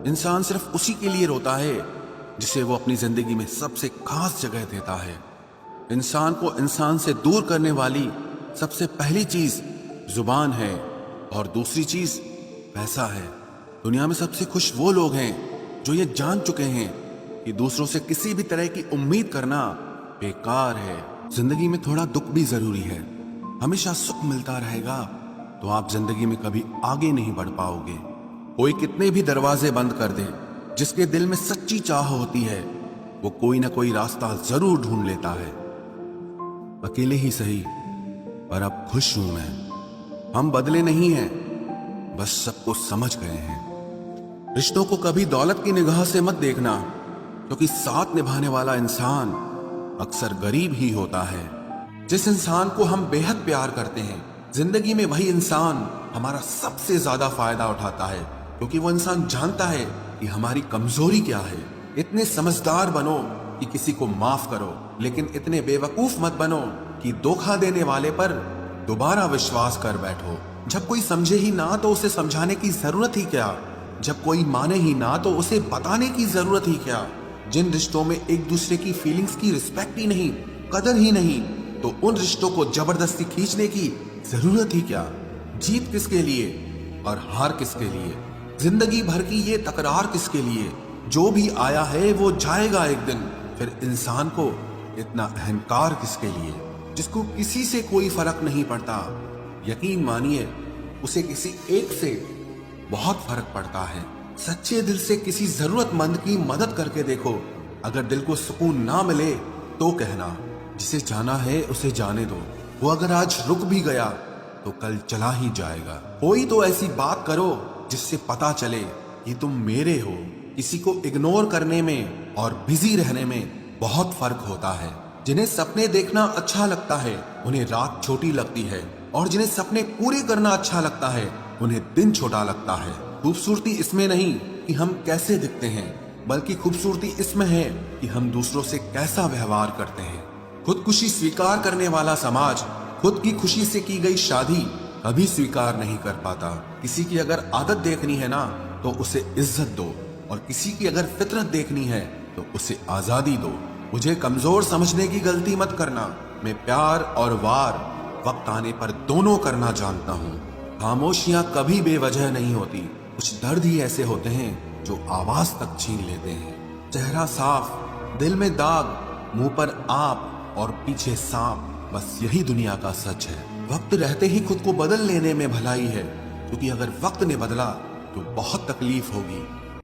इंसान सिर्फ उसी के लिए रोता है जिसे वो अपनी जिंदगी में सबसे खास जगह देता है। इंसान को इंसान से दूर करने वाली सबसे पहली चीज जुबान है और दूसरी चीज पैसा है। दुनिया में सबसे खुश वो लोग हैं जो ये जान चुके हैं कि दूसरों से किसी भी तरह की उम्मीद करना बेकार है। जिंदगी में थोड़ा दुख भी जरूरी है। हमेशा सुख मिलता रहेगा तो आप जिंदगी में कभी आगे नहीं बढ़ पाओगे। कोई कितने भी दरवाजे बंद कर दे, जिसके दिल में सच्ची चाह होती है वो कोई ना कोई रास्ता जरूर ढूंढ लेता है। अकेले ही सही, पर अब खुश हूं मैं। हम बदले नहीं हैं, बस सबको समझ गए हैं। रिश्तों को कभी दौलत की निगाह से मत देखना, क्योंकि साथ निभाने वाला इंसान अक्सर गरीब ही होता है। जिस इंसान को हम बेहद प्यार करते हैं, जिंदगी में वही इंसान हमारा सबसे ज्यादा फायदा उठाता है, क्योंकि वो इंसान जानता है कि हमारी कमजोरी क्या है। इतने समझदार बनो कि किसी को माफ करो, लेकिन इतने बेवकूफ मत बनो कि धोखा देने वाले पर दोबारा विश्वास कर बैठो। जब कोई समझे ही ना तो उसे समझाने की जरूरत ही क्या। जब कोई माने ही ना तो उसे बताने की जरूरत ही क्या। जिन रिश्तों में एक दूसरे की फीलिंग्स की रिस्पेक्ट ही नहीं, कदर ही नहीं, तो उन रिश्तों को जबरदस्ती खींचने की जरूरत ही क्या। जीत किसके लिए और हार किसके लिए? जिंदगी भर की ये तकरार किसके लिए? जो भी आया है वो जाएगा एक दिन। फिर इंसान को इतना अहंकार किसके लिए, जिसको किसी से कोई फर्क नहीं पड़ता? यकीन मानिए, उसे किसी एक से बहुत फर्क पड़ता है। सच्चे दिल से किसी जरूरतमंद की मदद करके देखो। अगर दिल को सुकून ना मिले तो कहना, जिसे जाना है उसे जाने दो। वो अगर आज रुक भी गया तो कल चला ही जाएगा। कोई तो ऐसी बात करो जिससे पता चले कि तुम मेरे हो। किसी को इग्नोर करने में और बिजी रहने में बहुत फर्क होता है। जिन्हें सपने देखना अच्छा लगता है उन्हें रात छोटी लगती है, और जिन्हें सपने पूरे करना अच्छा लगता है उन्हें दिन छोटा लगता है। खूबसूरती इसमें नहीं कि हम कैसे दिखते हैं, बल्कि खूबसूरती इसमें है कि हम दूसरों से कैसा व्यवहार करते हैं। खुदकुशी स्वीकार करने वाला समाज खुद की खुशी से की गई शादी कभी स्वीकार नहीं कर पाता। किसी की अगर आदत देखनी है ना तो उसे इज्जत दो, और किसी की अगर फितरत देखनी है तो उसे आजादी दो। मुझे कमजोर समझने की गलती मत करना। मैं प्यार और वार वक्त आने पर दोनों करना जानता हूँ। खामोशियां कभी बेवजह नहीं होती। कुछ दर्द ही ऐसे होते हैं जो आवाज तक छीन लेते हैं। चेहरा साफ, दिल में दाग, मुंह पर आप और पीछे सांप, बस यही दुनिया का सच है। वक्त रहते ही खुद को बदल लेने में भलाई है, क्योंकि अगर वक्त ने बदला तो बहुत तकलीफ होगी।